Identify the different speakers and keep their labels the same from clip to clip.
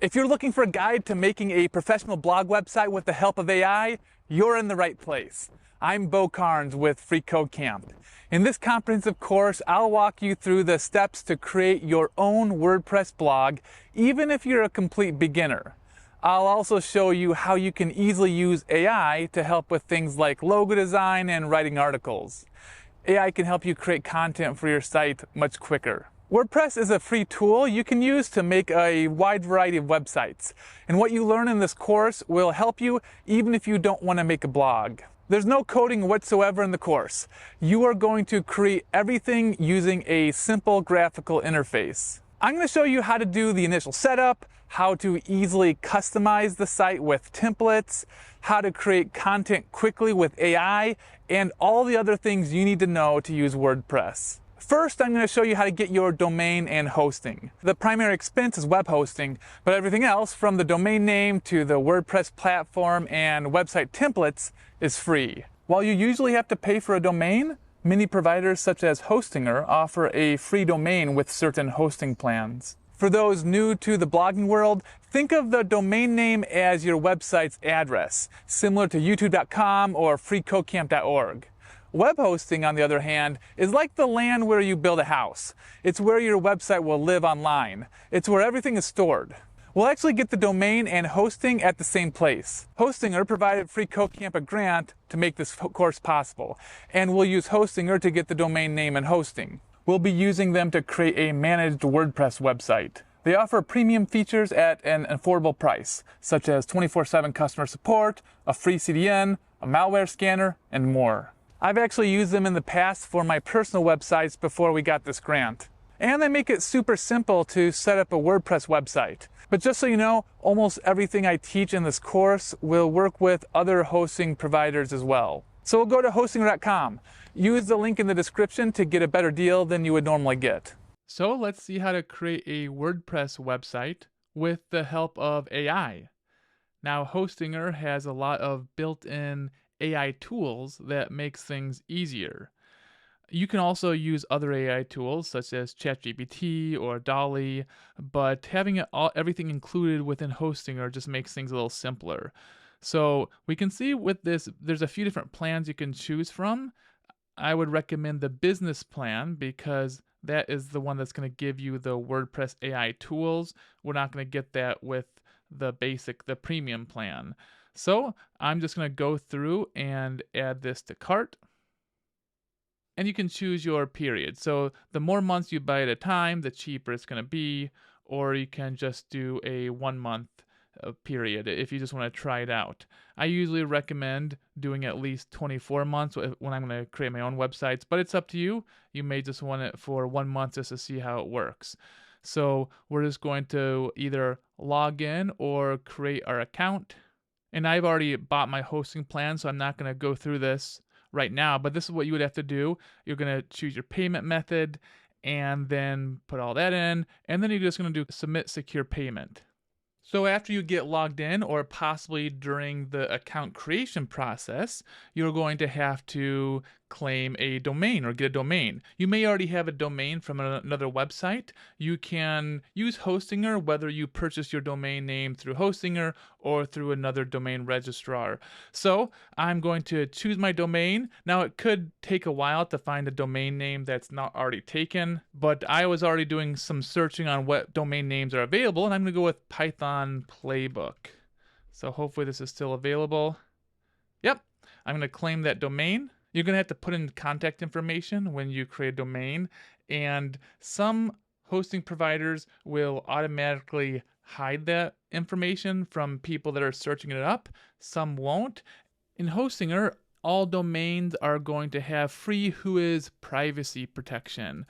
Speaker 1: If you're looking for a guide to making a professional blog website with the help of AI, you're in the right place. I'm Bo Carnes with freeCodeCamp. In this comprehensive course, I'll walk you through the steps to create your own WordPress blog, even if you're a complete beginner. I'll also show you how you can easily use AI to help with things like logo design and writing articles. AI can help you create content for your site much quicker. WordPress is a free tool you can use to make a wide variety of websites. And what you learn in this course will help you even if you don't want to make a blog. There's no coding whatsoever in the course. You are going to create everything using a simple graphical interface. I'm going to show you how to do the initial setup, how to easily customize the site with templates, how to create content quickly with AI, and all the other things you need to know to use WordPress. First, I'm going to show you how to get your domain and hosting. The primary expense is web hosting, but everything else, from the domain name to the WordPress platform and website templates, is free. While you usually have to pay for a domain, many providers such as Hostinger offer a free domain with certain hosting plans. For those new to the blogging world, think of the domain name as your website's address, similar to youtube.com or freeCodeCamp.org. Web hosting, on the other hand, is like the land where you build a house. It's where your website will live online. It's where everything is stored. We'll actually get the domain and hosting at the same place. Hostinger provided freeCodeCamp a grant to make this course possible, and we'll use Hostinger to get the domain name and hosting. We'll be using them to create a managed WordPress website. They offer premium features at an affordable price, such as 24/7 customer support, a free CDN, a malware scanner, and more. I've actually used them in the past for my personal websites before we got this grant. And they make it super simple to set up a WordPress website. But just so you know, almost everything I teach in this course will work with other hosting providers as well. So we'll go to hostinger.com. Use the link in the description to get a better deal than you would normally get. So let's see how to create a WordPress website with the help of AI. Now, Hostinger has a lot of built-in AI tools that makes things easier. You can also use other AI tools such as ChatGPT or DALL-E, but having everything included within Hostinger just makes things a little simpler. So we can see with this, there's a few different plans you can choose from. I would recommend the business plan because that is the one that's going to give you the WordPress AI tools. We're not going to get that with the premium plan. So I'm just going to go through and add this to cart. And you can choose your period. So the more months you buy at a time, the cheaper it's going to be. Or you can just do a 1 month period if you just want to try it out. I usually recommend doing at least 24 months when I'm going to create my own websites, but it's up to you. You may just want it for 1 month just to see how it works. So we're just going to either log in or create our account. And I've already bought my hosting plan, so I'm not going to go through this right now, but this is what you would have to do. You're going to choose your payment method and then put all that in, and then you're just going to do submit secure payment. So after you get logged in, or possibly during the account creation process, you're going to have to claim a domain or get a domain. You may already have a domain from another website. You can use Hostinger whether you purchase your domain name through Hostinger or through another domain registrar. So I'm going to choose my domain. Now it could take a while to find a domain name that's not already taken, but I was already doing some searching on what domain names are available, and I'm going to go with Python Playbook. So hopefully this is still available. Yep, I'm going to claim that domain. You're going to have to put in contact information when you create a domain, and some hosting providers will automatically hide that information from people that are searching it up. Some won't. In Hostinger, all domains are going to have free Whois privacy protection.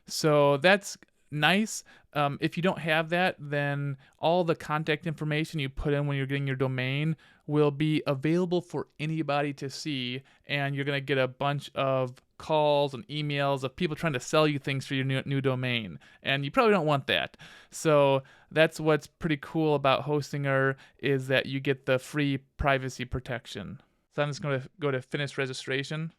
Speaker 1: So that's nice. If you don't have that, then all the contact information you put in when you're getting your domain will be available for anybody to see, and you're going to get a bunch of calls and emails of people trying to sell you things for your new domain, and you probably don't want that. So that's what's pretty cool about Hostinger, is that you get the free privacy protection. So I'm just going to go to finish registration.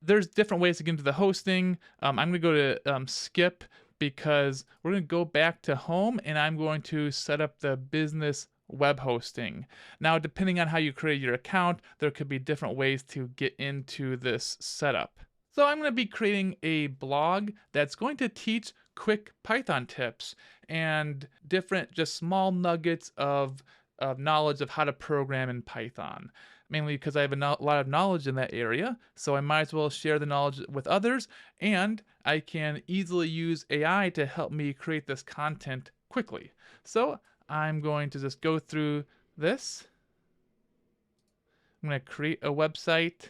Speaker 1: There's different ways to get into the hosting. I'm going to go to skip because we're going to go back to home and I'm going to set up the business web hosting. Now, depending on how you create your account, there could be different ways to get into this setup. So I'm going to be creating a blog that's going to teach quick Python tips and different just small nuggets of knowledge of how to program in Python. Mainly because I have a lot of knowledge in that area, so I might as well share the knowledge with others, and I can easily use AI to help me create this content quickly. So I'm going to just go through this. I'm going to create a website.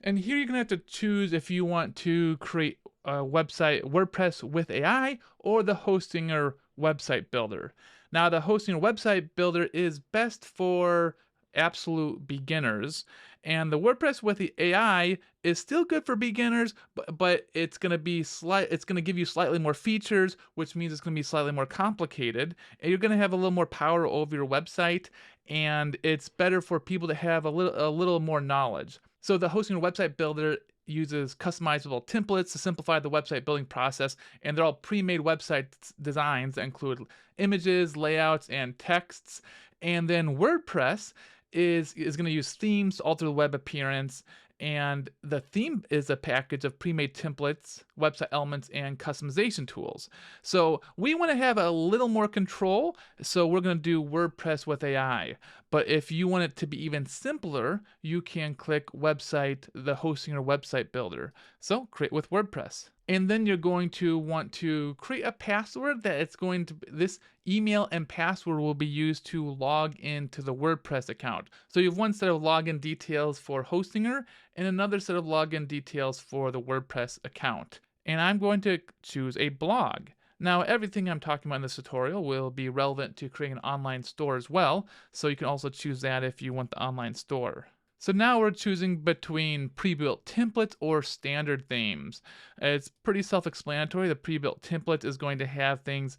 Speaker 1: And here you're going to have to choose if you want to create a website, WordPress with AI, or the hosting or website builder. Now, the hosting or website builder is best for absolute beginners, and the WordPress with the AI is still good for beginners, but it's going to be it's going to give you slightly more features, which means it's going to be slightly more complicated, and you're going to have a little more power over your website, and it's better for people to have a little more knowledge. So the hosting or website builder uses customizable templates to simplify the website building process, and they're all pre-made website designs that include images, layouts, and texts. And then WordPress is going to use themes to alter the web appearance, and the theme is a package of pre-made templates, website elements, and customization tools. So we want to have a little more control, so we're going to do WordPress with AI. But if you want it to be even simpler, you can click website, the hosting or website builder. So create with WordPress. And then you're going to want to create a password that it's going to, this email and password will be used to log into the WordPress account. So you have one set of login details for Hostinger and another set of login details for the WordPress account. And I'm going to choose a blog. Now, everything I'm talking about in this tutorial will be relevant to creating an online store as well, so you can also choose that if you want the online store. So now we're choosing between pre-built templates or standard themes. It's pretty self-explanatory. The pre-built template is going to have things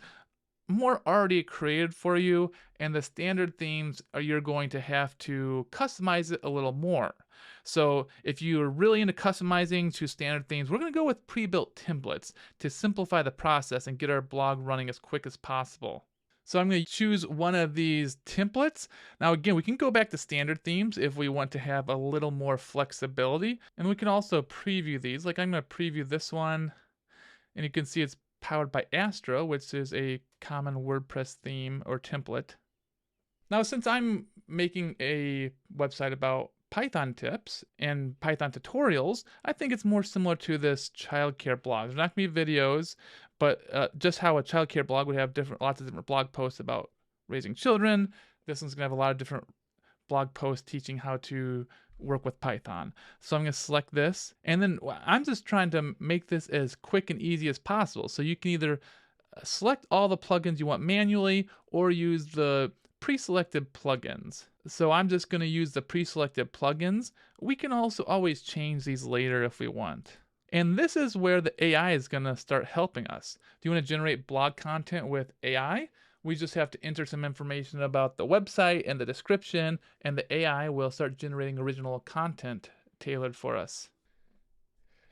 Speaker 1: more already created for you, and the standard themes you're going to have to customize it a little more. So if you're really into customizing to standard themes, we're going to go with pre-built templates to simplify the process and get our blog running as quick as possible. So I'm going to choose one of these templates. Now again, we can go back to standard themes if we want to have a little more flexibility. And we can also preview these. Like I'm going to preview this one. And you can see it's powered by Astro, which is a common WordPress theme or template. Now, since I'm making a website about Python tips and Python tutorials, I think it's more similar to this childcare blog. There's not going to be videos, but just how a childcare blog would have lots of different blog posts about raising children. This one's going to have a lot of different blog posts teaching how to work with Python. So I'm going to select this, and then I'm just trying to make this as quick and easy as possible. So you can either select all the plugins you want manually or use the pre-selected plugins. So I'm just going to use the pre-selected plugins. We can also always change these later if we want. And this is where the AI is going to start helping us. Do you want to generate blog content with AI? We just have to enter some information about the website and the description, and the AI will start generating original content tailored for us.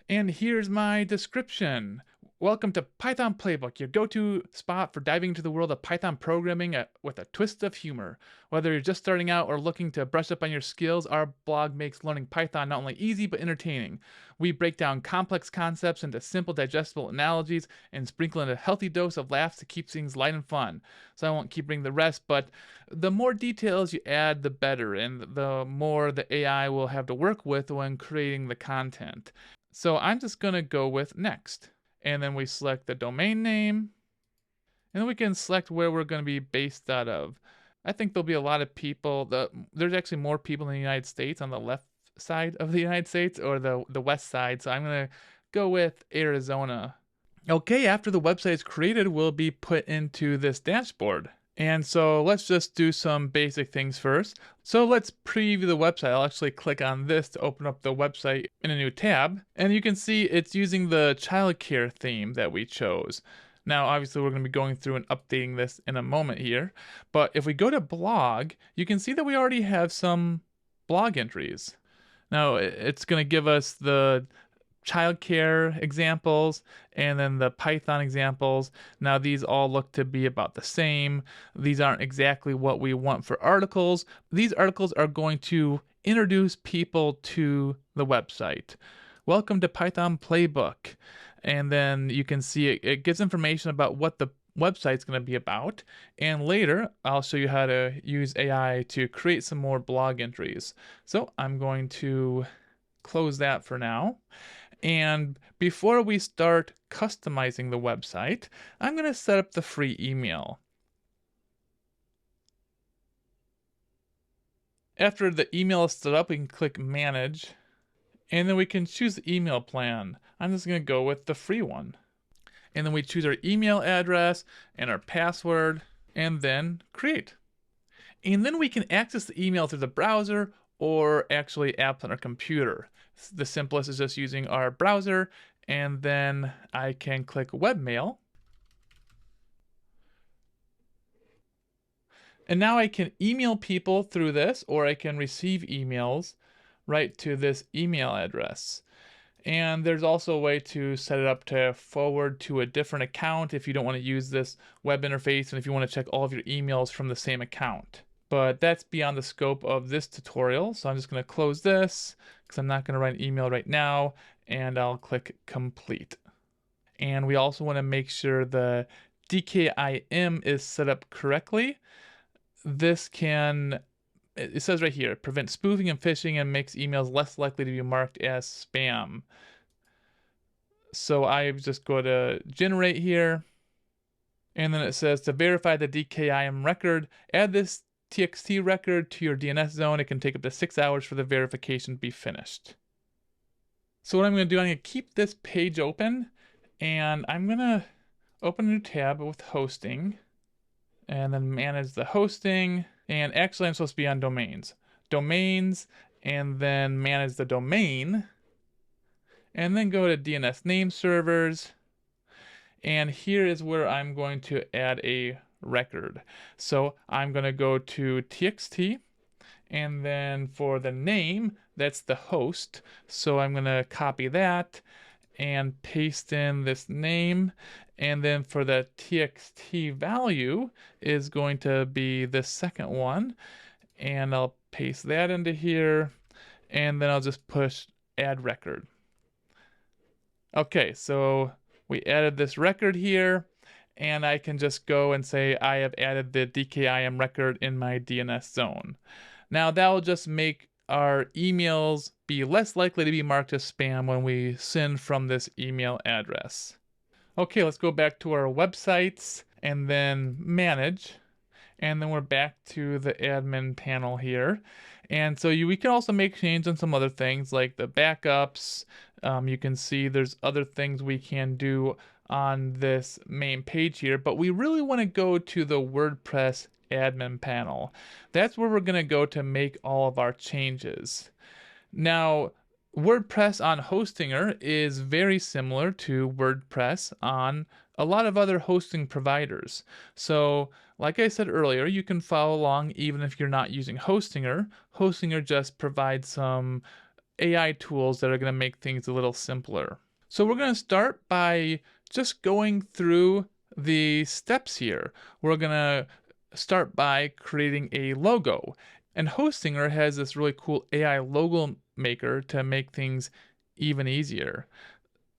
Speaker 1: And here's my description. Welcome to Python Playbook, your go-to spot for diving into the world of Python programming with a twist of humor. Whether you're just starting out or looking to brush up on your skills, our blog makes learning Python not only easy but entertaining. We break down complex concepts into simple, digestible analogies and sprinkle in a healthy dose of laughs to keep things light and fun. So I won't keep reading the rest, but the more details you add, the better, and the more the AI will have to work with when creating the content. So I'm just going to go with next. And then we select the domain name. And then we can select where we're going to be based out of. I think there'll be a lot of people. There's actually more people in the United States on the left side of the United States or the west side. So I'm going to go with Arizona. Okay, after the website is created, we'll be put into this dashboard. And so let's just do some basic things first. So let's preview the website. I'll actually click on this to open up the website in a new tab. And you can see it's using the childcare theme that we chose. Now, obviously, we're going to be going through and updating this in a moment here. But if we go to blog, you can see that we already have some blog entries. Now, it's going to give us the childcare examples, and then the Python examples. Now these all look to be about the same. These aren't exactly what we want for articles. These articles are going to introduce people to the website. Welcome to Python Playbook. And then you can see it gives information about what the website's going to be about. And later, I'll show you how to use AI to create some more blog entries. So I'm going to close that for now. And before we start customizing the website, I'm going to set up the free email. After the email is set up, we can click Manage, and then we can choose the email plan. I'm just going to go with the free one. And then we choose our email address and our password, and then Create. And then we can access the email through the browser or actually apps on our computer. The simplest is just using our browser, and then I can click Webmail. And now I can email people through this, or I can receive emails right to this email address. And there's also a way to set it up to forward to a different account if you don't want to use this web interface and if you want to check all of your emails from the same account. But that's beyond the scope of this tutorial, so I'm just going to close this because I'm not going to write an email right now, and I'll click Complete. And we also want to make sure the DKIM is set up correctly. This can, it says right here, prevent spoofing and phishing and makes emails less likely to be marked as spam. So I just go to Generate here, and then it says to verify the DKIM record, add this TXT record to your DNS zone. It can take up to 6 hours for the verification to be finished. So what I'm going to do, I'm going to keep this page open, and I'm going to open a new tab with hosting, and then manage the hosting. And actually I'm supposed to be on domains. Domains, and then manage the domain, and then go to DNS name servers. And here is where I'm going to add a record. So I'm going to go to TXT, and then for the name, that's the host. So I'm going to copy that and paste in this name. And then for the TXT value is going to be the second one. And I'll paste that into here. And then I'll just push add record. Okay, so we added this record here. And I can just go and say I have added the DKIM record in my DNS zone. Now that will just make our emails be less likely to be marked as spam when we send from this email address. Okay, let's go back to our websites and then manage. And then we're back to the admin panel here. And so we can also make changes on some other things like the backups. You can see there's other things we can do on this main page here, but we really want to go to the WordPress admin panel. That's where we're going to go to make all of our changes. Now, WordPress on Hostinger is very similar to WordPress on a lot of other hosting providers. So, like I said earlier, you can follow along even if you're not using Hostinger. Hostinger just provides some AI tools that are going to make things a little simpler. So we're going to start by just going through the steps here. We're going to start by creating a logo. And Hostinger has this really cool AI logo maker to make things even easier.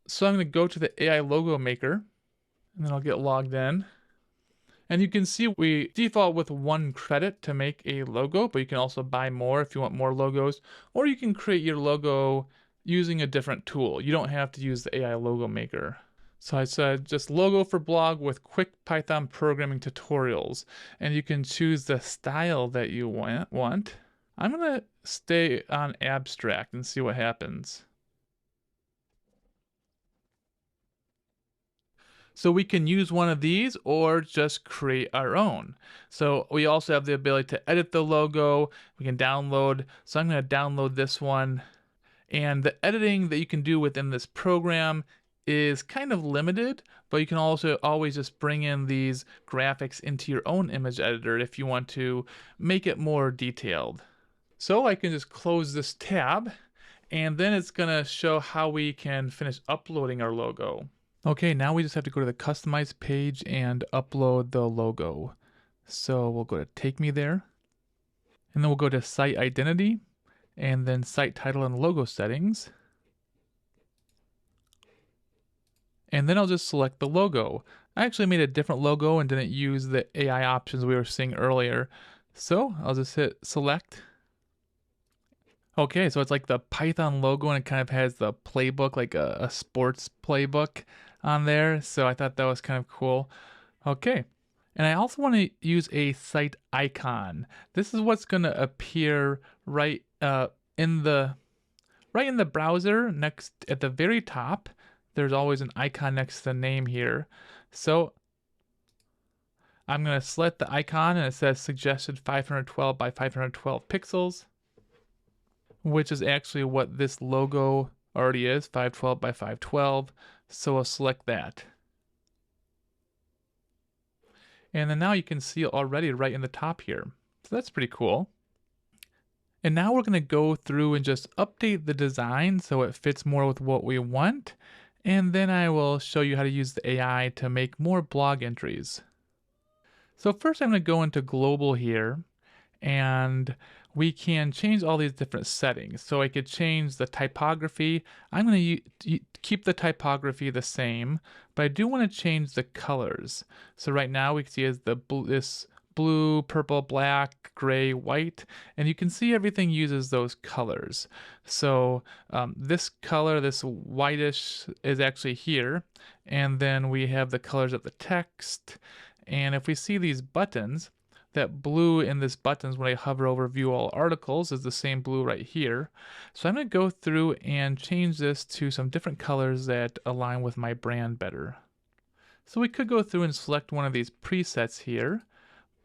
Speaker 1: So I'm going to go to the AI logo maker, and then I'll get logged in. And you can see we default with 1 credit to make a logo, but you can also buy more if you want more logos, or you can create your logo using a different tool. You don't have to use the AI logo maker. So I said just logo for blog with quick Python programming tutorials, and you can choose the style that you want. I'm going to stay on abstract and see what happens. So we can use one of these or just create our own. So we also have the ability to edit the logo. We can download. So I'm going to download this one. And the editing that you can do within this program is kind of limited, but you can also always just bring in these graphics into your own image editor if you want to make it more detailed. So I can just close this tab, And then it's gonna show how we can finish uploading our logo. Okay, now we just have to go to the customize page and upload the logo. So we'll go to take me there, and then we'll go to site identity, and then site title and logo settings. And then I'll just select the logo. I actually made a different logo and didn't use the AI options we were seeing earlier. So I'll just hit select. Okay, so it's like the Python logo, and it kind of has the playbook, like a sports playbook on there. So I thought that was kind of cool. Okay. And I also want to use a site icon. This is what's going to appear right in the browser next at the very top. There's always an icon next to the name here. So I'm going to select the icon, and it says suggested 512 by 512 pixels, which is actually what this logo already is, 512 by 512. So I'll select that. And then now you can see it already right in the top here. So that's pretty cool. And now we're going to go through and just update the design so it fits more with what we want. And then I will show you how to use the AI to make more blog entries. So first I'm going to go into global here, and we can change all these different settings. So I could change the typography. I'm going to keep the typography the same, but I do want to change the colors. So right now we can see this blue, purple, black, gray, white, and you can see everything uses those colors. So this color, this whitish, is actually here, and then we have the colors of the text. And if we see these buttons, that blue in this buttons when I hover over view all articles is the same blue right here. So I'm going to go through and change this to some different colors that align with my brand better. So we could go through and select one of these presets here,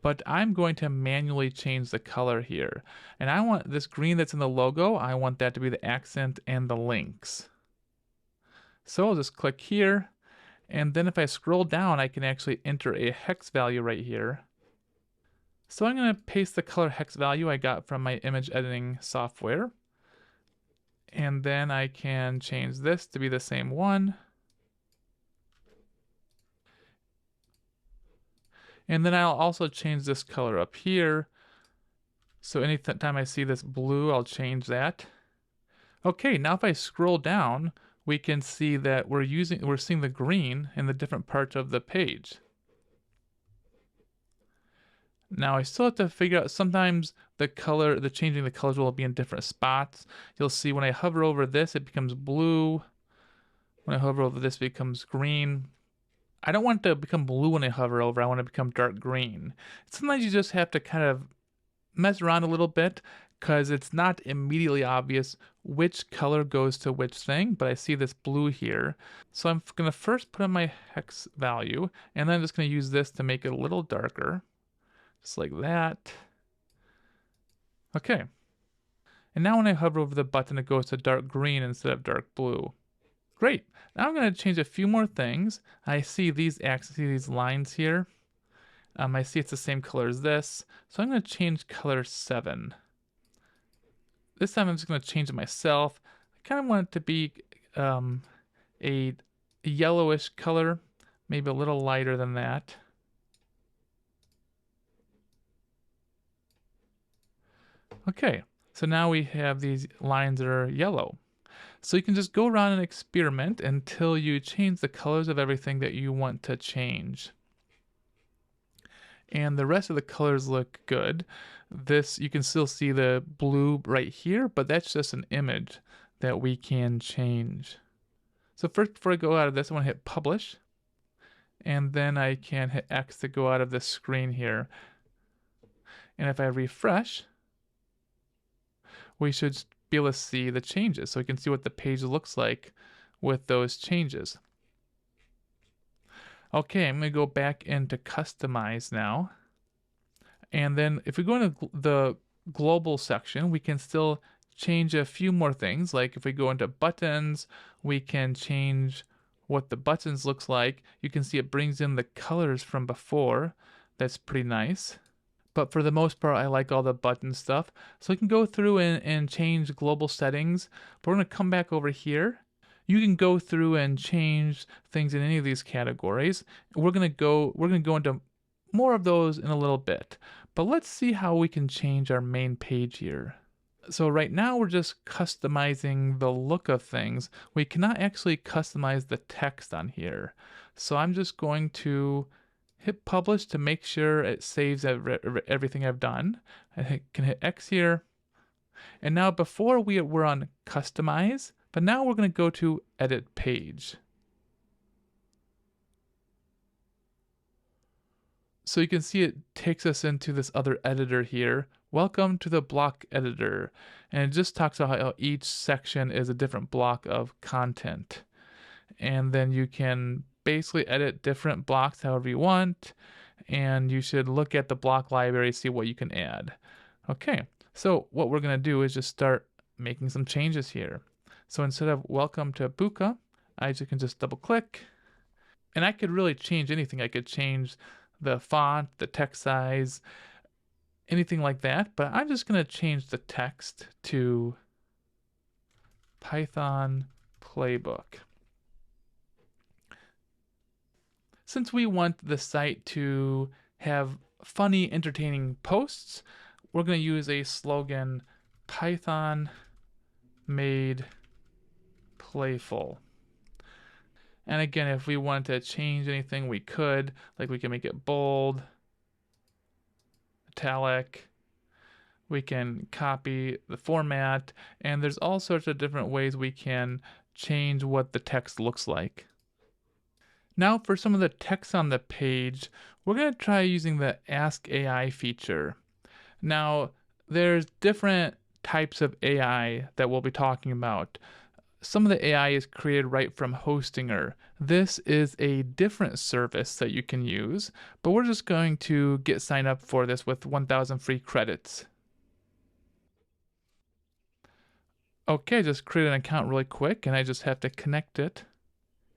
Speaker 1: but I'm going to manually change the color here. And I want this green that's in the logo, I want that to be the accent and the links. So I'll just click here, and then if I scroll down, I can actually enter a hex value right here. So I'm going to paste the color hex value I got from my image editing software. And then I can change this to be the same one. And then I'll also change this color up here. So anytime I see this blue, I'll change that. Okay, now if I scroll down, we can see that we're seeing the green in the different parts of the page. Now I still have to figure out, sometimes changing the colors will be in different spots. You'll see when I hover over this, it becomes blue. When I hover over this, it becomes green. I don't want it to become blue when I hover over, I want it to become dark green. Sometimes you just have to kind of mess around a little bit because it's not immediately obvious which color goes to which thing, but I see this blue here. So I'm going to first put in my hex value, and then I'm just going to use this to make it a little darker. Just like that. Okay. And now when I hover over the button, it goes to dark green instead of dark blue. Great. Now I'm going to change a few more things. I see these lines here. I see it's the same color as this. So I'm going to change color 7. This time I'm just going to change it myself. I kind of want it to be a yellowish color, maybe a little lighter than that. Okay, so now we have these lines that are yellow. So you can just go around and experiment until you change the colors of everything that you want to change. And the rest of the colors look good. This, you can still see the blue right here, but that's just an image that we can change. So first, before I go out of this, I want to hit publish. And then I can hit X to go out of this screen here. And if I refresh, we should be able to see the changes. So we can see what the page looks like with those changes. Okay, I'm going to go back into customize now. And then if we go into the global section, we can still change a few more things. Like if we go into buttons, we can change what the buttons looks like. You can see it brings in the colors from before. That's pretty nice. but for the most part, I like all the button stuff. So we can go through and change global settings, but we're going to come back over here. You can go through and change things in any of these categories. We're going to go into more of those in a little bit, but let's see how we can change our main page here. So right now we're just customizing the look of things. We cannot actually customize the text on here. So I'm just going to hit publish to make sure it saves everything I've done. I can hit X here. And now before we were on customize, but now we're going to go to edit page. So you can see it takes us into this other editor here. Welcome to the block editor. And it just talks about how each section is a different block of content. And then you can basically edit different blocks however you want. And you should look at the block library, see what you can add. Okay, so what we're going to do is just start making some changes here. So instead of welcome to Buka, I can just double click. And I could really change anything. I could change the font, the text size, anything like that. But I'm just going to change the text to Python Playbook. Since we want the site to have funny, entertaining posts, we're going to use a slogan, Python made playful. And again, if we want to change anything, we could. Like we can make it bold, italic. We can copy the format. And there's all sorts of different ways we can change what the text looks like. Now for some of the text on the page, we're going to try using the Ask AI feature. Now, there's different types of AI that we'll be talking about. Some of the AI is created right from Hostinger. This is a different service that you can use, but we're just going to get signed up for this with 1,000 free credits. Okay, just create an account really quick, and I just have to connect it.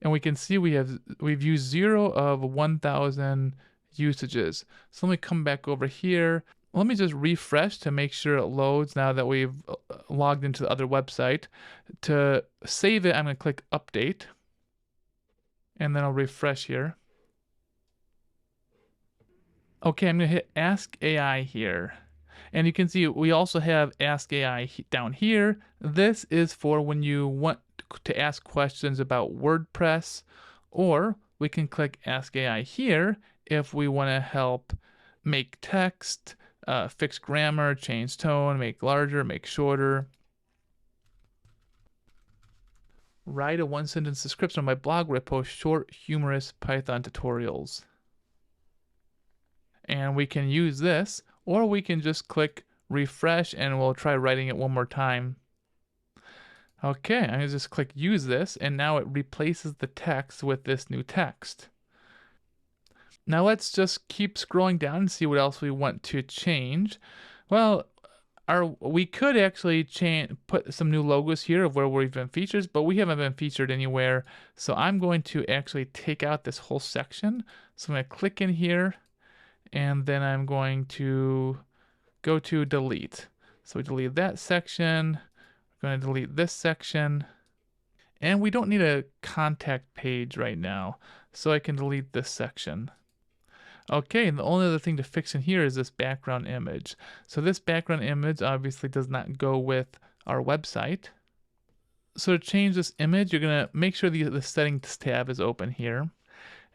Speaker 1: And we can see we've used 0 of 1,000 usages. So let me come back over here. Let me just refresh to make sure it loads now that we've logged into the other website. To save it, I'm going to click Update. And then I'll refresh here. Okay, I'm going to hit Ask AI here. And you can see we also have Ask AI down here. This is for when you want to ask questions about WordPress, or we can click Ask AI here if we want to help make text, fix grammar, change tone, make larger, make shorter. Write a one-sentence description on my blog where I post short, humorous Python tutorials. And we can use this, or we can just click refresh and we'll try writing it one more time. Okay, I'm going to just click use this, and now it replaces the text with this new text. Now let's just keep scrolling down and see what else we want to change. Well, we could actually put some new logos here of where we've been featured, but we haven't been featured anywhere. So I'm going to actually take out this whole section. So I'm going to click in here, and then I'm going to go to delete. So we delete that section. We're going to delete this section. And we don't need a contact page right now, so I can delete this section. Okay, and the only other thing to fix in here is this background image. So this background image obviously does not go with our website. So to change this image, you're going to make sure the settings tab is open here.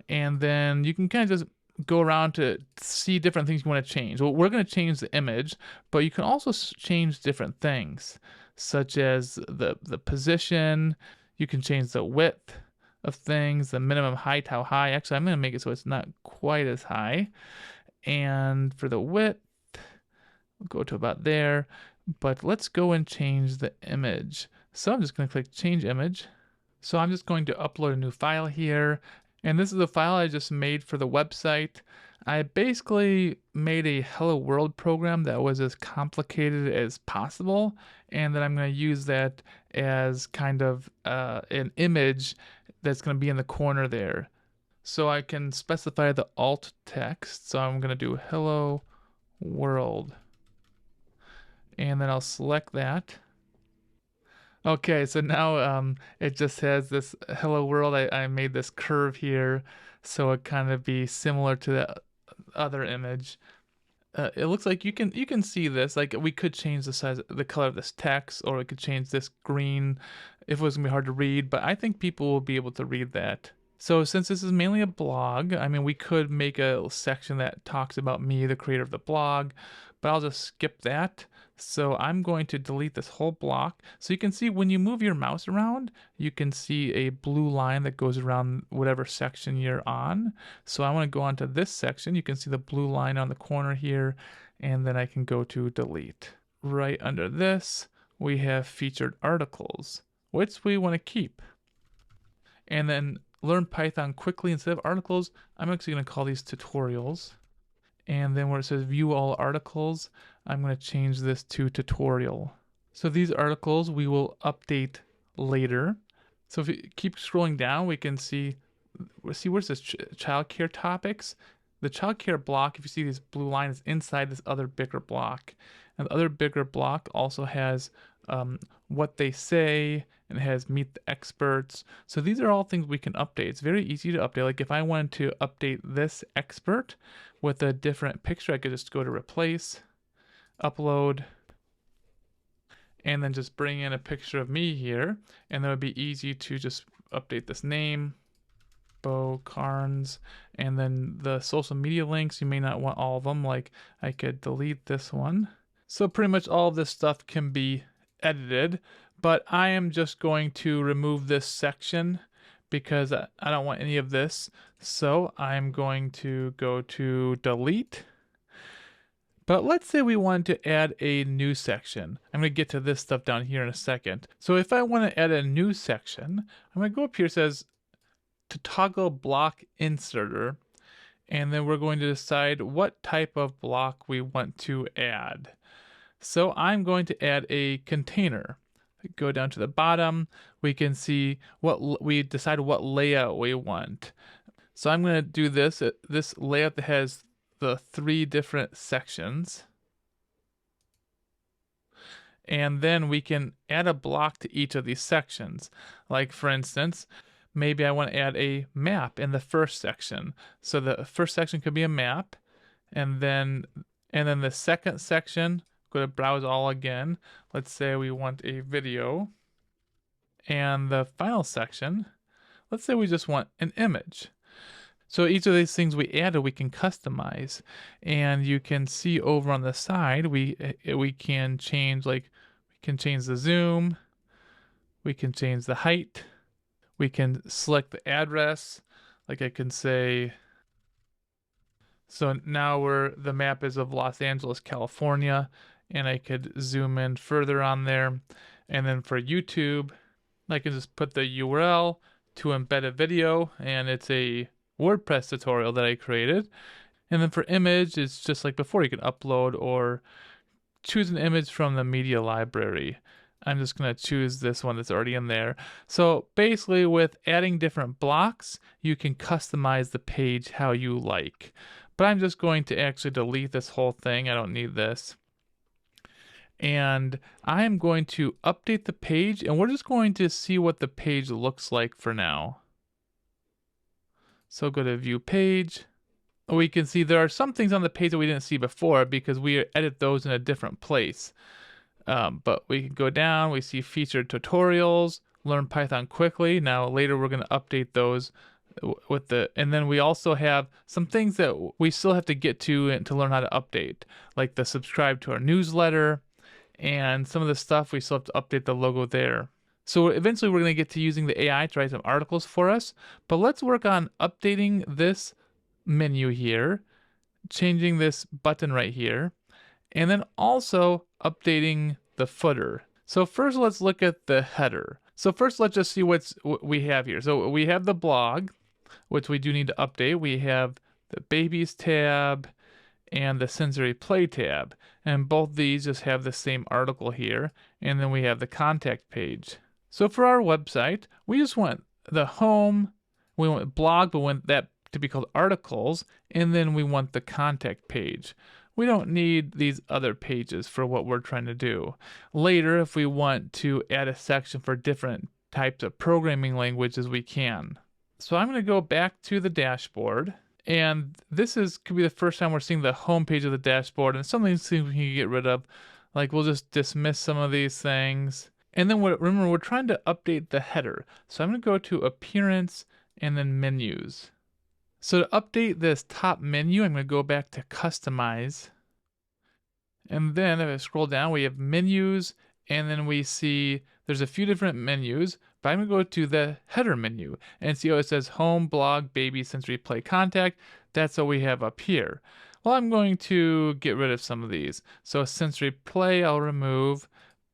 Speaker 1: And then you can kind of just go around to see different things you want to change. Well, we're going to change the image, but you can also change different things, such as the position. You can change the width of things, the minimum height, how high. Actually, I'm going to make it so it's not quite as high. And for the width, we'll go to about there. But let's go and change the image. So I'm just going to click Change Image. So I'm just going to upload a new file here. And this is the file I just made for the website. I basically made a Hello World program that was as complicated as possible. And then I'm going to use that as kind of an image that's going to be in the corner there. So I can specify the alt text. So I'm going to do Hello world. And then I'll select that. Okay, so now it just has this hello world. I made this curve here so it kind of be similar to the other image. It looks like you can see this. Like we could change the size, the color of this text, or we could change this green if it was gonna be hard to read. But I think people will be able to read that. So since this is mainly a blog, I mean, we could make a section that talks about me, the creator of the blog, but I'll just skip that. So I'm going to delete this whole block. So you can see when you move your mouse around, you can see a blue line that goes around whatever section you're on. So I want to go onto this section. You can see the blue line on the corner here, and then I can go to delete. Right under this, we have featured articles, which we want to keep. And then learn Python quickly instead of articles, I'm actually going to call these tutorials. And then where it says view all articles, I'm going to change this to tutorial. So these articles we will update later. So if you keep scrolling down, we can see where's this childcare topics. The childcare block, if you see this blue line, is inside this other bigger block. And the other bigger block also has what they say, and it has meet the experts. So these are all things we can update. It's very easy to update. Like if I wanted to update this expert with a different picture, I could just go to replace, upload, and then just bring in a picture of me here. And then it would be easy to just update this name, Bo Carnes, and then the social media links. You may not want all of them. Like I could delete this one. So pretty much all of this stuff can be edited, but I am just going to remove this section because I don't want any of this. So I'm going to go to delete. But let's say we wanted to add a new section. I'm going to get to this stuff down here in a second. So if I want to add a new section, I'm going to go up here. It says to toggle block inserter. And then we're going to decide what type of block we want to add. So I'm going to add a container. Go down to the bottom, we can see what we decide what layout we want. So I'm going to do this layout that has the 3 different sections. And then we can add a block to each of these sections. Like for instance, maybe I want to add a map in the first section. So the first section could be a map, and then the second section, go to browse all again. Let's say we want a video. And the final section, let's say we just want an image. So each of these things we added, we can customize. And you can see over on the side, we can change, like we can change the zoom, we can change the height, we can select the address. Like I can say, so now the map is of Los Angeles, California. And I could zoom in further on there. And then for YouTube, I can just put the URL to embed a video, and it's a WordPress tutorial that I created. And then for image, it's just like before, you can upload or choose an image from the media library. I'm just going to choose this one that's already in there. So basically with adding different blocks, you can customize the page how you like. But I'm just going to actually delete this whole thing. I don't need this. And I am going to update the page, and we're just going to see what the page looks like for now. So go to view page. We can see there are some things on the page that we didn't see before because we edit those in a different place. But we can go down, we see featured tutorials, learn Python quickly. Now later we're going to update those and then we also have some things that we still have to get to and to learn how to update, like the subscribe to our newsletter. And some of the stuff we still have to update the logo there. So eventually we're going to get to using the AI to write some articles for us. But let's work on updating this menu here, changing this button right here, and then also updating the footer. So first let's look at the header. So first let's just see what we have here. So we have the blog, which we do need to update. We have the babies tab and the sensory play tab. And both these just have the same article here. And then we have the contact page. So for our website, we just want the home, we want blog, but we want that to be called articles. And then we want the contact page, we don't need these other pages for what we're trying to do. Later, if we want to add a section for different types of programming languages, we can. So I'm going to go back to the dashboard, and could be the first time we're seeing the home page of the dashboard, and some of these things we can get rid of. Like, we'll just dismiss some of these things. And then remember, we're trying to update the header. So I'm going to go to Appearance and then Menus. So to update this top menu, I'm going to go back to Customize. And then if I scroll down, we have Menus, and then we see there's a few different menus, but I'm going to go to the header menu and see how it says Home, Blog, Baby, Sensory Play, Contact. That's what we have up here. Well, I'm going to get rid of some of these. So Sensory Play, I'll remove.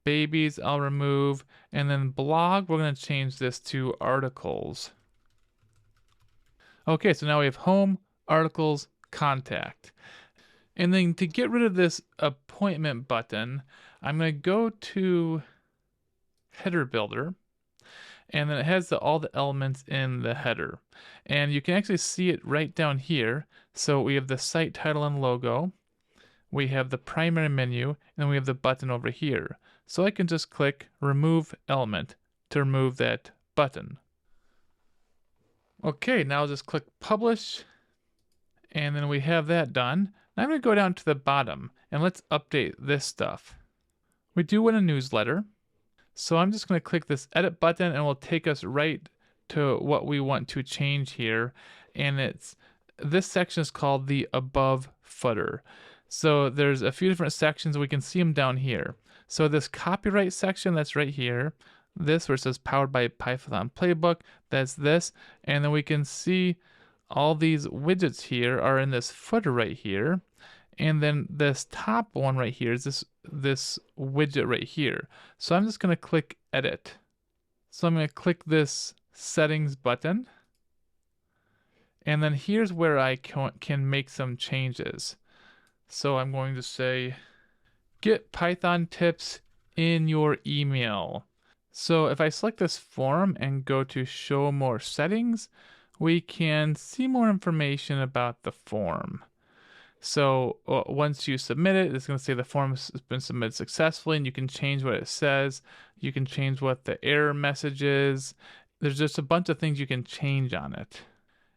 Speaker 1: Babies, I'll remove. And then Blog, we're going to change this to Articles. Okay, so now we have Home, Articles, Contact. And then to get rid of this appointment button, I'm going to go to Header Builder. And then it has all the elements in the header. And you can actually see it right down here. So we have the site title and logo. We have the primary menu, and then we have the button over here. So I can just click Remove Element to remove that button. Okay, now I'll just click Publish, and then we have that done. Now I'm going to go down to the bottom, and let's update this stuff. We do want a newsletter. So I'm just going to click this edit button, and it will take us right to what we want to change here. And this section is called the above footer. So there's a few different sections. We can see them down here. So this copyright section that's right here, this where it says powered by Python Playbook, that's this. And then we can see all these widgets here are in this footer right here. And then this top one right here is this widget right here. So I'm just going to click Edit. So I'm going to click this Settings button. And then here's where I can make some changes. So I'm going to say, get Python tips in your email. So if I select this form and go to Show More Settings, we can see more information about the form. So once you submit it, it's going to say the form has been submitted successfully, and you can change what it says. You can change what the error message is. There's just a bunch of things you can change on it.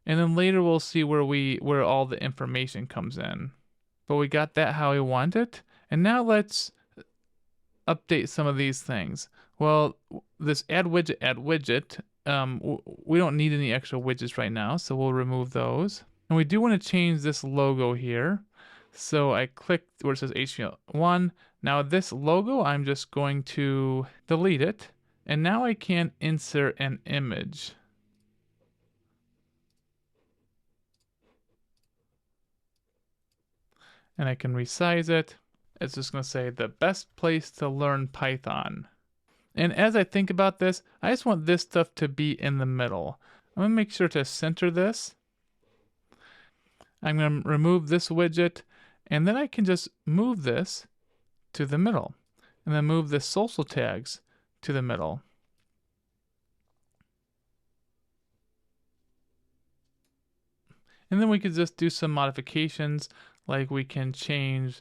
Speaker 1: And then later we'll see where all the information comes in. But we got that how we want it. And now let's update some of these things. Well, this add widget, we don't need any extra widgets right now, so we'll remove those. And we do want to change this logo here. So I click where it says HTML1. Now this logo, I'm just going to delete it. And now I can insert an image. And I can resize it. It's just going to say the best place to learn Python. And as I think about this, I just want this stuff to be in the middle. I'm going to make sure to center this. I'm going to remove this widget, and then I can just move this to the middle, and then move the social tags to the middle. And then we could just do some modifications, like we can change,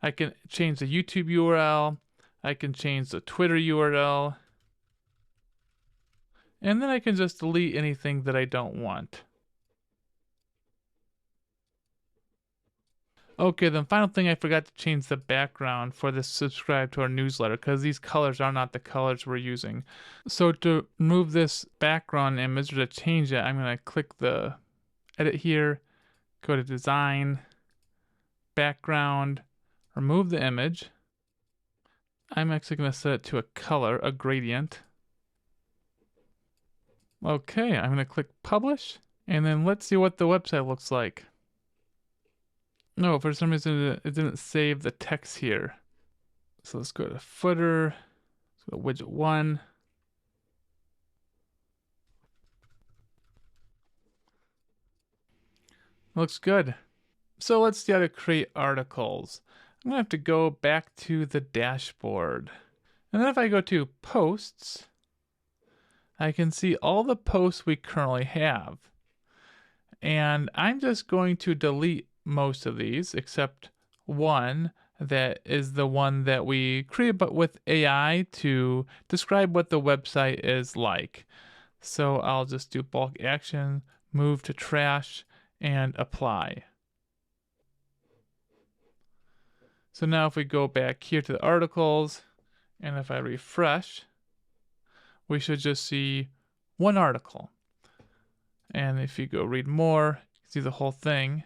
Speaker 1: I can change the YouTube URL, I can change the Twitter URL, and then I can just delete anything that I don't want. Okay, the final thing, I forgot to change the background for this subscribe to our newsletter, because these colors are not the colors we're using. So to remove this background image, or to change it, I'm going to click the edit here, go to design, background, remove the image. I'm actually going to set it to a color, a gradient. Okay, I'm going to click publish, and then let's see what the website looks like. No, for some reason it didn't save the text here. So let's go to footer, let's go to widget 1. Looks good. So let's see how to create articles. I'm gonna have to go back to the dashboard. And then if I go to posts, I can see all the posts we currently have. And I'm just going to delete most of these except one that is the one that we created but with AI to describe what the website is like. So I'll just do bulk action, move to trash, and apply. So now if we go back here to the articles, and if I refresh, we should just see one article. And if you go read more, you can see the whole thing.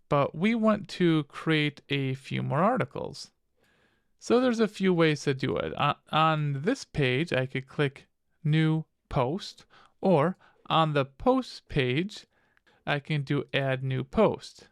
Speaker 1: But we want to create a few more articles. So there's a few ways to do it. On this page, I could click New Post, or on the Post page, I can do Add New Post.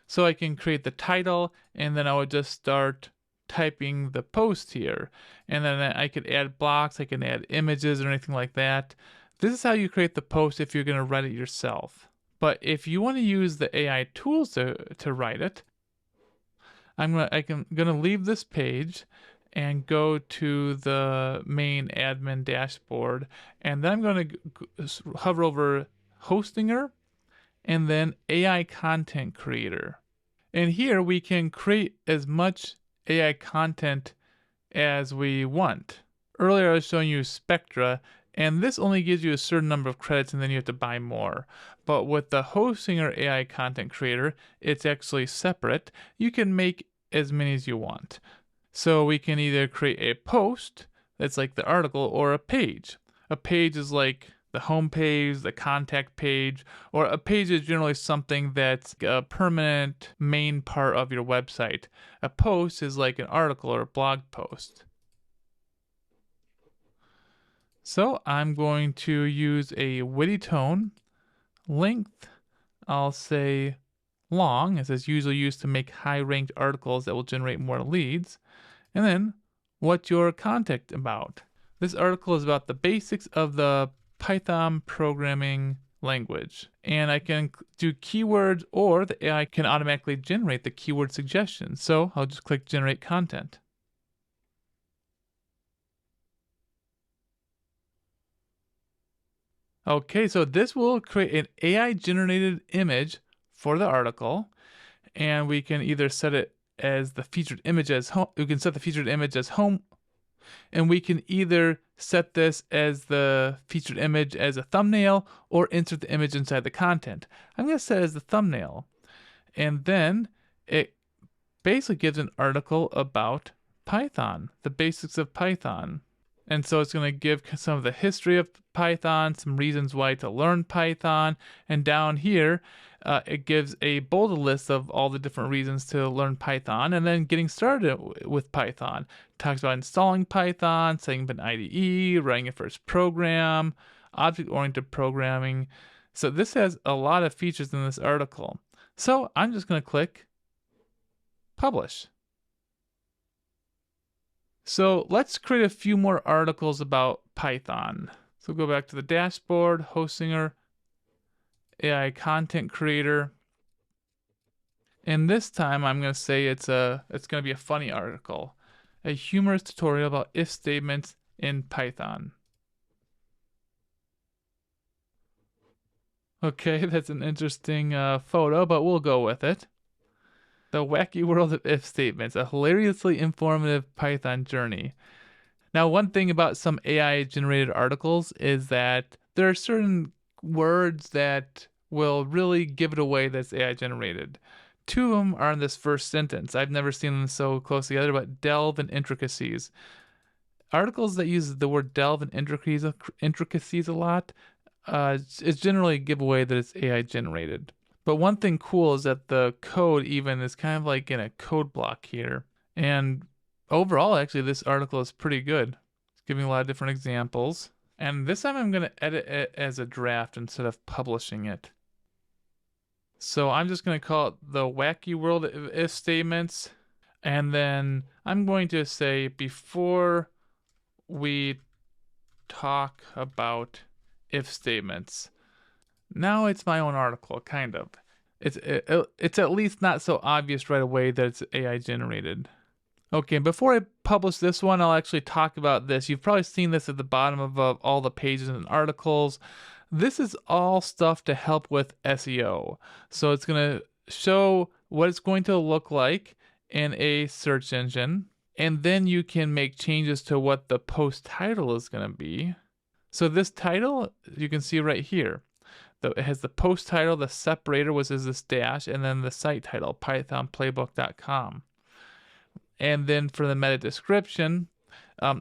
Speaker 1: So I can create the title, and then I would just start typing the post here. And then I could add blocks, I can add images or anything like that. This is how you create the post if you're going to write it yourself. But if you want to use the AI tools to write it, I'm gonna leave this page and go to the main admin dashboard, and then I'm going to hover over Hostinger and then AI Content Creator. And here we can create as much AI content as we want. Earlier I was showing you Spectra, and this only gives you a certain number of credits and then you have to buy more. But with the Hostinger AI Content Creator, it's actually separate. You can make as many as you want. So we can either create a post that's like the article or a page. A page is like the home page, the contact page, or a page is generally something that's a permanent main part of your website. A post is like an article or a blog post. So I'm going to use a witty tone. Length, I'll say long, as is usually used to make high-ranked articles that will generate more leads. And then, what's your content about? This article is about the basics of the Python programming language. And I can do keywords, or the AI can automatically generate the keyword suggestions. So I'll just click Generate Content. Okay, so this will create an AI-generated image for the article, and we can either set it as the featured image as home. We can set the featured image as home, and we can either set this as the featured image as a thumbnail or insert the image inside the content. I'm going to set it as the thumbnail, and then it basically gives an article about Python, the basics of Python. And so it's going to give some of the history of Python, some reasons why to learn Python, and down here it gives a bolded list of all the different reasons to learn Python, and then getting started with Python. It talks about installing Python, setting up an IDE, writing your first program, object-oriented programming. So this has a lot of features in this article. So I'm just going to click Publish. So let's create a few more articles about Python. So go back to the dashboard, Hostinger, AI Content Creator. And this time I'm going to say it's going to be a funny article. A humorous tutorial about if statements in Python. Okay, that's an interesting photo, but we'll go with it. The Wacky World of If Statements, a hilariously informative Python journey. Now, one thing about some AI-generated articles is that there are certain words that will really give it away that's AI-generated. Two of them are in this first sentence. I've never seen them so close together, but delve and intricacies. Articles that use the word delve and intricacies a lot, it's generally give away that it's AI-generated. But one thing cool is that the code even is kind of like in a code block here. And overall, actually, this article is pretty good. It's giving a lot of different examples. And this time I'm going to edit it as a draft instead of publishing it. So I'm just going to call it the Wacky World of If Statements. And then I'm going to say, before we talk about if statements, now it's my own article, kind of. It's at least not so obvious right away that it's AI generated. Okay, before I publish this one, I'll actually talk about this. You've probably seen this at the bottom of all the pages and articles. This is all stuff to help with SEO. So it's going to show what it's going to look like in a search engine. And then you can make changes to what the post title is going to be. So this title, you can see right here. It has the post title, the separator, which is this dash, and then the site title, pythonplaybook.com. And then for the meta description,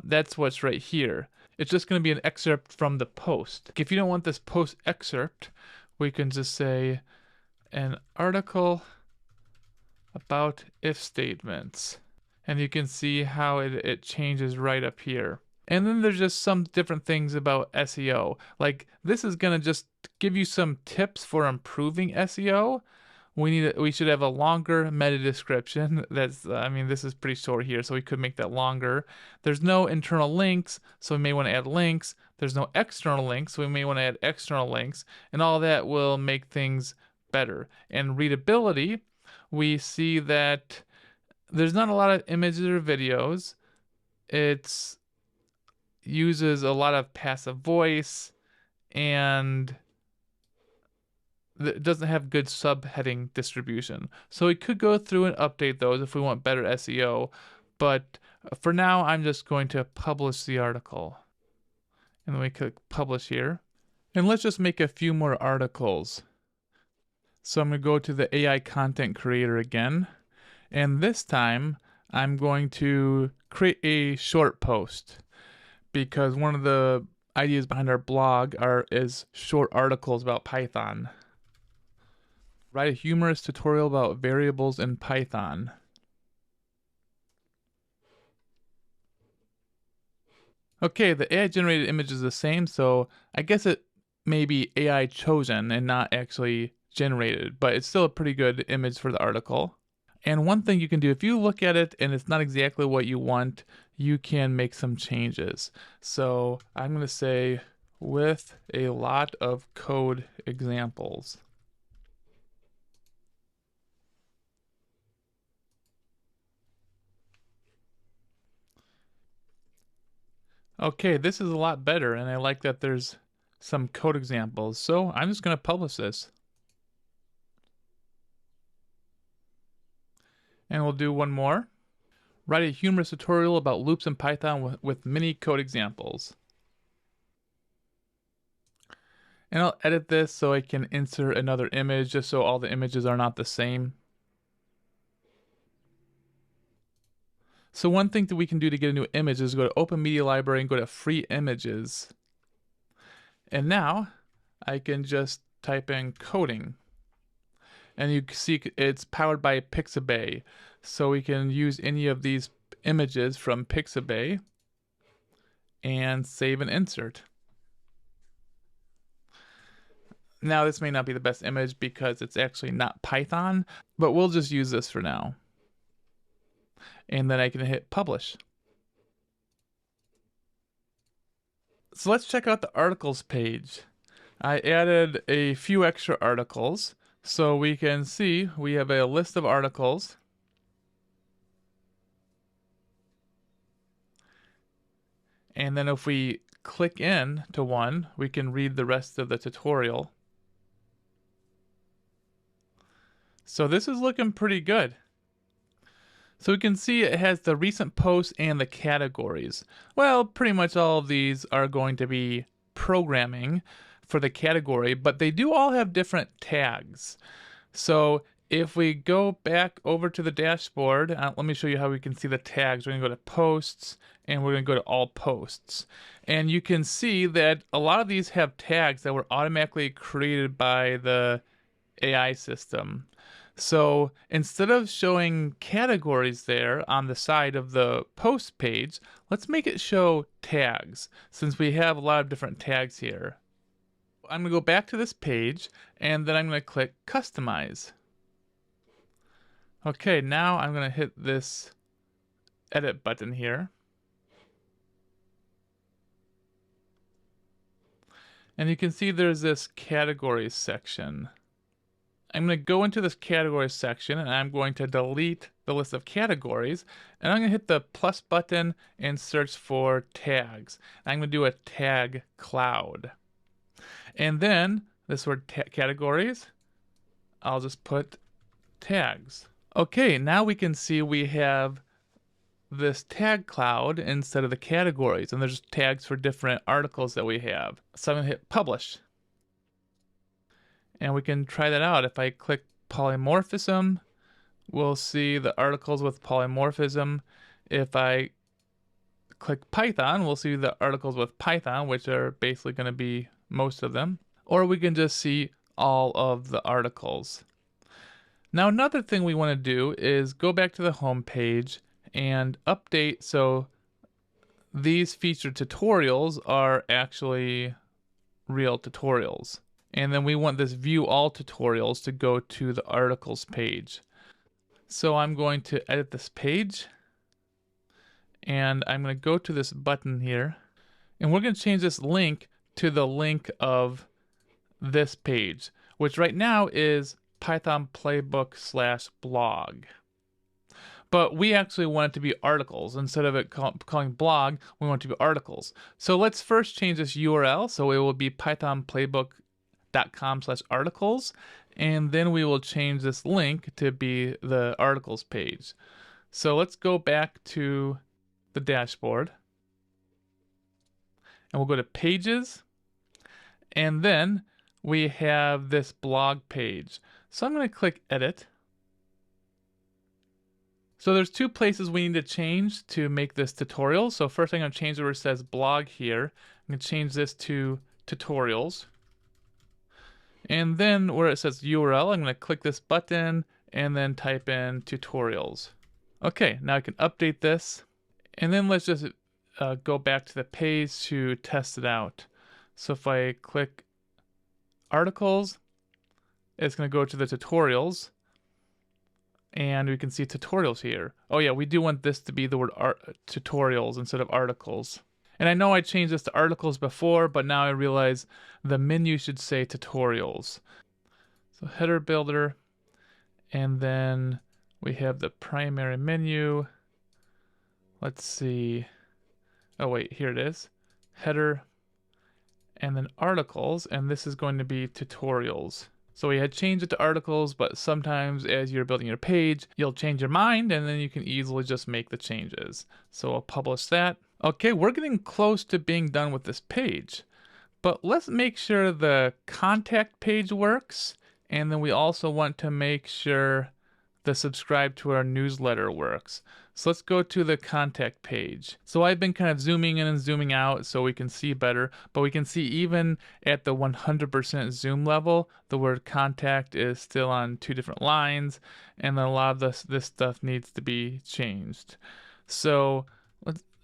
Speaker 1: that's what's right here. It's just going to be an excerpt from the post. If you don't want this post excerpt, we can just say an article about if statements. And you can see how it changes right up here. And then there's just some different things about SEO. Like this is going to just give you some tips for improving SEO. We should have a longer meta description. This is pretty short here, so we could make that longer. There's no internal links, so we may want to add links. There's no external links, so we may want to add external links. And all that will make things better. And readability, we see that there's not a lot of images or videos. It uses a lot of passive voice, and it doesn't have good subheading distribution. So we could go through and update those if we want better SEO. But for now, I'm just going to publish the article. And then we click publish here. And let's just make a few more articles. So I'm going to go to the AI content creator again. And this time, I'm going to create a short post, because one of the ideas behind our blog is short articles about Python. Write a humorous tutorial about variables in Python. Okay, the AI generated image is the same, so I guess it may be AI chosen and not actually generated, but it's still a pretty good image for the article. And one thing you can do, if you look at it and it's not exactly what you want, you can make some changes. So I'm going to say with a lot of code examples. Okay, this is a lot better, and I like that there's some code examples. So I'm just going to publish this. And we'll do one more. Write a humorous tutorial about loops in Python with many code examples. And I'll edit this so I can insert another image, just so all the images are not the same. So one thing that we can do to get a new image is go to Open Media Library and go to Free Images. And now I can just type in coding. And you can see it's powered by Pixabay. So we can use any of these images from Pixabay and save and insert. Now this may not be the best image because it's actually not Python, but we'll just use this for now. And then I can hit publish. So let's check out the articles page. I added a few extra articles. So we can see we have a list of articles. And then if we click in to one, we can read the rest of the tutorial. So this is looking pretty good. So we can see it has the recent posts and the categories. Well, pretty much all of these are going to be programming for the category, but they do all have different tags. So if we go back over to the dashboard, let me show you how we can see the tags. We're going to go to posts and we're going to go to all posts. And you can see that a lot of these have tags that were automatically created by the AI system. So instead of showing categories there on the side of the post page, let's make it show tags, since we have a lot of different tags here. I'm going to go back to this page, and then I'm going to click Customize. Okay, now I'm going to hit this Edit button here. And you can see there's this Categories section. I'm going to go into this categories section and I'm going to delete the list of categories, and I'm going to hit the plus button and search for tags. I'm going to do a tag cloud. And then this word categories, I'll just put tags. Okay, now we can see we have this tag cloud instead of the categories, and there's tags for different articles that we have. So I'm gonna hit publish. And we can try that out. If I click polymorphism, we'll see the articles with polymorphism. If I click Python, we'll see the articles with Python, which are basically going to be most of them. Or we can just see all of the articles. Now another thing we want to do is go back to the home page and update so these featured tutorials are actually real tutorials. And then we want this view all tutorials to go to the articles page. So I'm going to edit this page, and I'm going to go to this button here, and we're going to change this link to the link of this page, which right now is Python playbook/blog. But we actually want it to be articles. Instead of it calling blog, we want it to be articles. So let's first change this URL. So it will be pythonplaybook.com/articles. And then we will change this link to be the articles page. So let's go back to the dashboard. And we'll go to pages. And then we have this blog page. So I'm going to click edit. So there's two places we need to change to make this tutorial. So first I'm going to change where it says blog here. I'm going to change this to tutorials. And then where it says URL, I'm going to click this button and then type in tutorials. Okay, now I can update this. And then let's just go back to the page to test it out. So if I click articles, it's going to go to the tutorials. And we can see tutorials here. Oh yeah, we do want this to be the word tutorials instead of articles. And I know I changed this to articles before, but now I realize the menu should say tutorials. So header builder, and then we have the primary menu. Let's see. Oh wait, here it is. Header, and then articles, and this is going to be tutorials. So we had changed it to articles, but sometimes as you're building your page, you'll change your mind and then you can easily just make the changes. So I'll publish that. Okay, we're getting close to being done with this page, but let's make sure the contact page works. And then we also want to make sure the subscribe to our newsletter works. So let's go to the contact page. So I've been kind of zooming in and zooming out so we can see better, but we can see even at the 100% zoom level, the word contact is still on two different lines, and then a lot of this stuff needs to be changed. So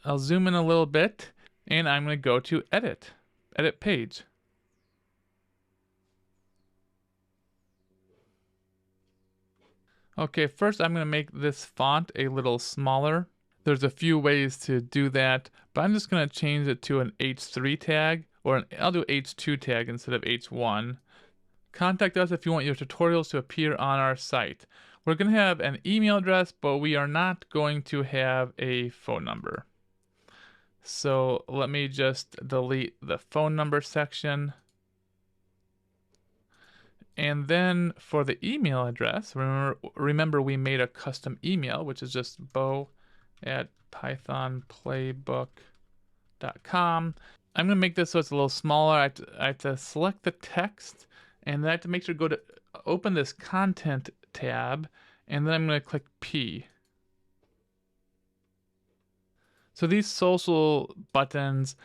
Speaker 1: I'll zoom in a little bit, and I'm going to go to edit page. Okay, first I'm going to make this font a little smaller. There's a few ways to do that, but I'm just going to change it to an H3 tag, or I'll do H2 tag instead of H1. Contact us if you want your tutorials to appear on our site. We're going to have an email address, but we are not going to have a phone number. So let me just delete the phone number section. And then for the email address, remember we made a custom email, which is just bo@pythonplaybook.com. I'm going to make this so it's a little smaller. I have to select the text, and then I have to make sure to go to open this content tab, and then I'm going to click P. So these social buttons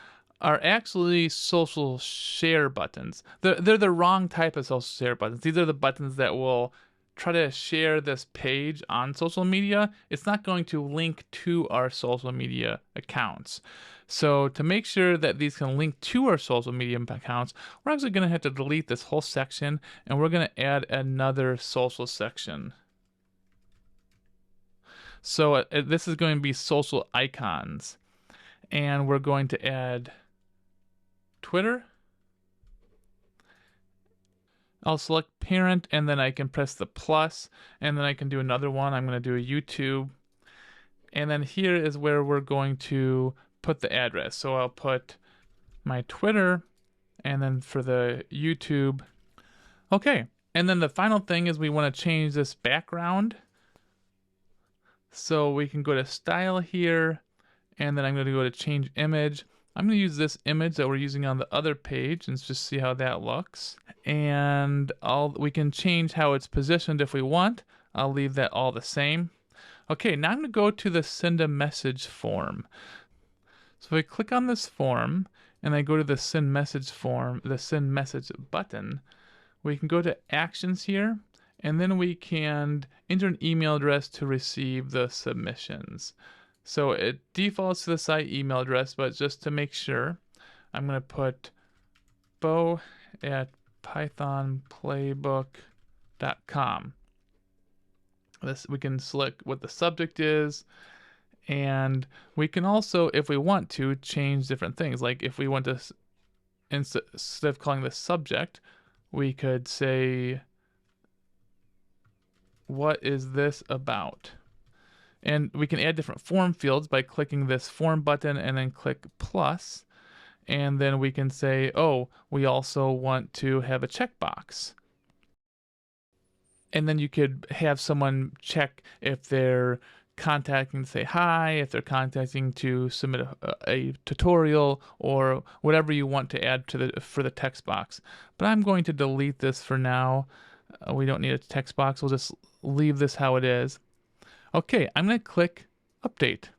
Speaker 1: are actually social share buttons. They're the wrong type of social share buttons. These are the buttons that will try to share this page on social media. It's not going to link to our social media accounts. So to make sure that these can link to our social media accounts, we're actually going to have to delete this whole section, and we're going to add another social section. So this is going to be social icons, and we're going to add Twitter. I'll select parent, and then I can press the plus, and then I can do another one. I'm going to do a YouTube, and then here is where we're going to put the address. So I'll put my Twitter And then for the YouTube. Okay. And then the final thing is we want to change this background. So we can go to style here, and then I'm going to go to change image. I'm going to use this image that we're using on the other page and just see how that looks. And we can change how it's positioned if we want. I'll leave that all the same. Okay, now I'm going to go to the send a message form. So if I click on this form and I go to the send message form, the send message button, we can go to actions here, and then we can enter an email address to receive the submissions. So it defaults to the site email address, but just to make sure, I'm going to put bo@pythonplaybook.com. This, we can select what the subject is, and we can also, if we want to, change different things. Like if we want to, instead of calling this subject, we could say, what is this about? And we can add different form fields by clicking this form button and then click plus. And then we can say, oh, we also want to have a checkbox. And then you could have someone check if they're contacting to say hi, if they're contacting to submit a tutorial, or whatever you want to add to for the text box. But I'm going to delete this for now. We don't need a text box. We'll just leave this how it is. Okay, I'm going to click update.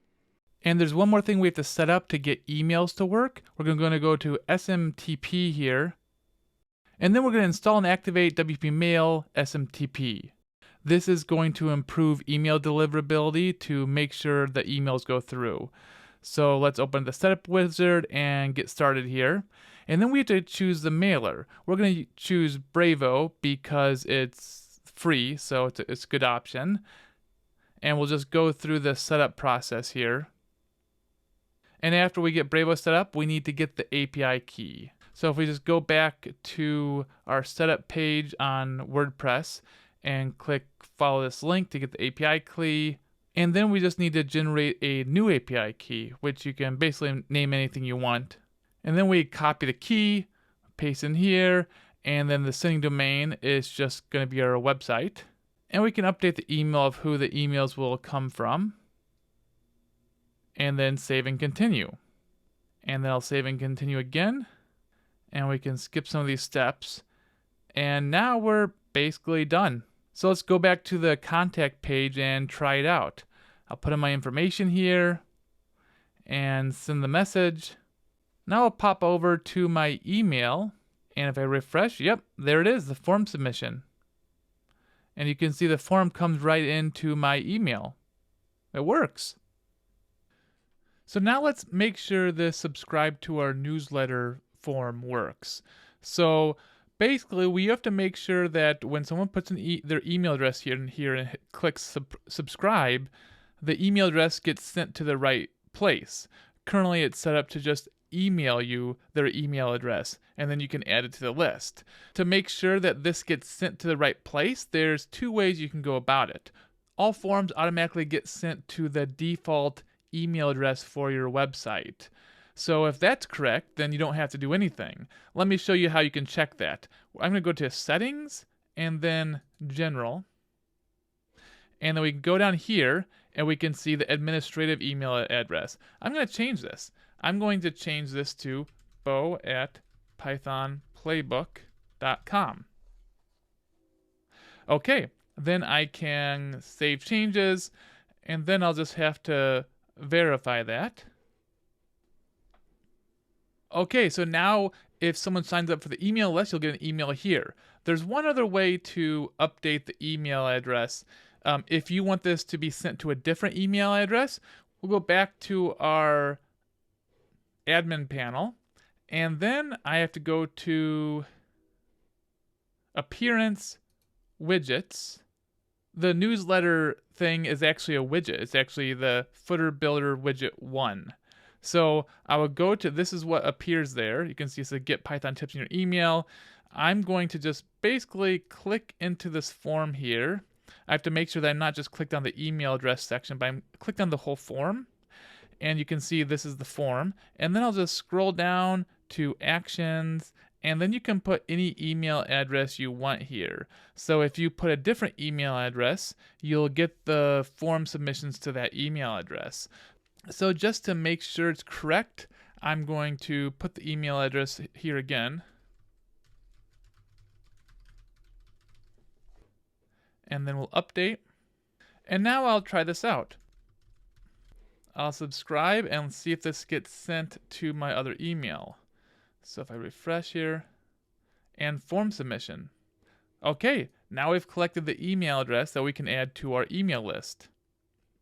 Speaker 1: And there's one more thing we have to set up to get emails to work. We're going to go to SMTP here. And then we're going to install and activate WP Mail SMTP. This is going to improve email deliverability to make sure the emails go through. So let's open the setup wizard and get started here. And then we have to choose the mailer. We're going to choose Bravo because it's free, so it's a good option. And we'll just go through the setup process here. And after we get Bravo set up, we need to get the API key. So if we just go back to our setup page on WordPress and click follow this link to get the API key, and then we just need to generate a new API key, which you can basically name anything you want. And then we copy the key, paste in here, and then the sending domain is just going to be our website. And we can update the email of who the emails will come from. And then save and continue. And then I'll save and continue again. And we can skip some of these steps. And now we're basically done. So let's go back to the contact page and try it out. I'll put in my information here and send the message. Now I'll pop over to my email. And if I refresh, yep, there it is, the form submission. And you can see the form comes right into my email. It works. So now let's make sure the subscribe to our newsletter form works. So basically, we have to make sure that when someone puts in their email address here and clicks subscribe, the email address gets sent to the right place. Currently, it's set up to just email you their email address, and then you can add it to the list. To make sure that this gets sent to the right place, there's two ways you can go about it. All forms automatically get sent to the default email address for your website. So if that's correct, then you don't have to do anything. Let me show you how you can check that. I'm going to go to Settings and then General. And then we can go down here and we can see the administrative email address. I'm going to change this. I'm going to change this to bo@pythonplaybook.com. Okay, then I can save changes, and then I'll just have to verify that. Okay, so now if someone signs up for the email list, you'll get an email here. There's one other way to update the email address. If you want this to be sent to a different email address, we'll go back to our admin panel, and then I have to go to Appearance, Widgets. The newsletter thing is actually a widget. It's actually the Footer Builder Widget 1. So I will go to, this is what appears there. You can see it's a Get Python Tips in your email. I'm going to just basically click into this form here. I have to make sure that I'm not just clicked on the email address section, but I'm clicked on the whole form. And you can see this is the form. And then I'll just scroll down to Actions And then you can put any email address you want here. So if you put a different email address, you'll get the form submissions to that email address. So just to make sure it's correct, I'm going to put the email address here again. And then we'll update. And now I'll try this out. I'll subscribe and see if this gets sent to my other email. So if I refresh here, and form submission. Okay, now we've collected the email address that we can add to our email list.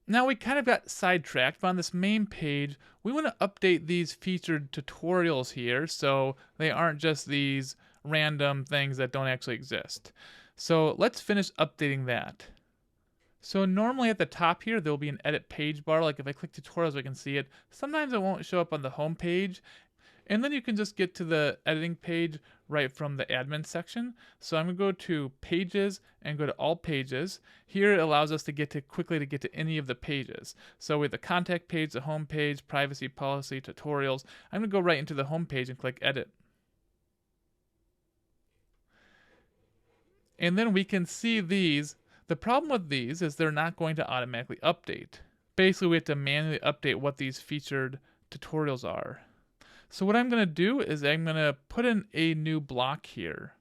Speaker 1: Now we kind of got sidetracked, but on this main page, we want to update these featured tutorials here so they aren't just these random things that don't actually exist. So let's finish updating that. So normally at the top here, there'll be an edit page bar. Like if I click tutorials, I can see it. Sometimes it won't show up on the home page. And then you can just get to the editing page right from the admin section. So I'm going to go to pages and go to all pages. Here it allows us to quickly get to any of the pages. So we have the contact page, the home page, privacy policy, tutorials. I'm going to go right into the home page and click edit. And then we can see these. The problem with these is they're not going to automatically update. Basically, we have to manually update what these featured tutorials are. So what I'm going to do is I'm going to put in a new block here.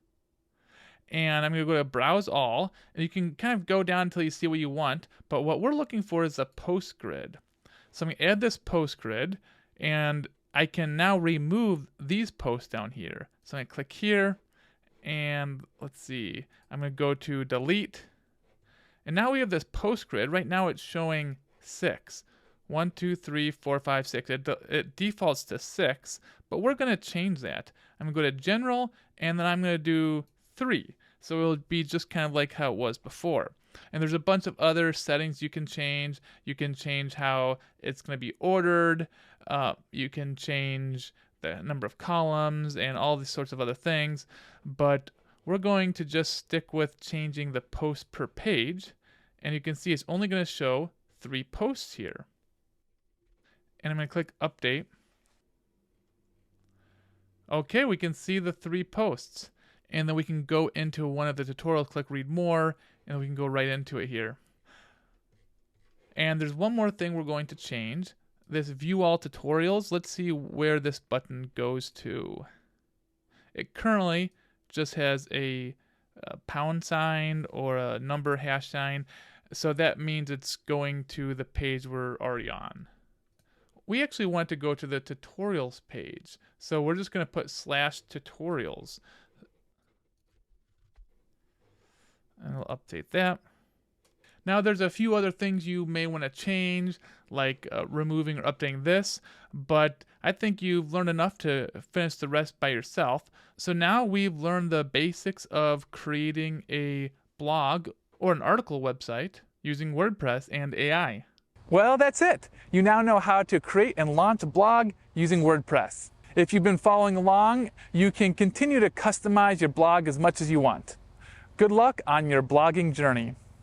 Speaker 1: And I'm going to go to Browse All. And you can kind of go down until you see what you want. But what we're looking for is a post grid. So I'm going to add this post grid. And I can now remove these posts down here. So I'm going to click here. And let's see. I'm going to go to Delete. And now we have this post grid. Right now it's showing 6. 1, 2, 3, 4, 5, 6. It defaults to 6, but we're going to change that. I'm going to go to General, and then I'm going to do 3. So it'll be just kind of like how it was before. And there's a bunch of other settings you can change. You can change how it's going to be ordered. You can change the number of columns and all these sorts of other things. But we're going to just stick with changing the post per page. And you can see it's only going to show 3 posts here. And I'm going to click Update. Okay, we can see the 3 posts. And then we can go into one of the tutorials, click Read More, and we can go right into it here. And there's one more thing we're going to change. This View All Tutorials, let's see where this button goes to. It currently just has a pound sign or a number hash sign. So that means it's going to the page we're already on. We actually want to go to the tutorials page. So we're just going to put /tutorials. And I'll update that. Now there's a few other things you may want to change, like removing or updating this, but I think you've learned enough to finish the rest by yourself. So now we've learned the basics of creating a blog or an article website using WordPress and AI. Well, that's it. You now know how to create and launch a blog using WordPress. If you've been following along, you can continue to customize your blog as much as you want. Good luck on your blogging journey.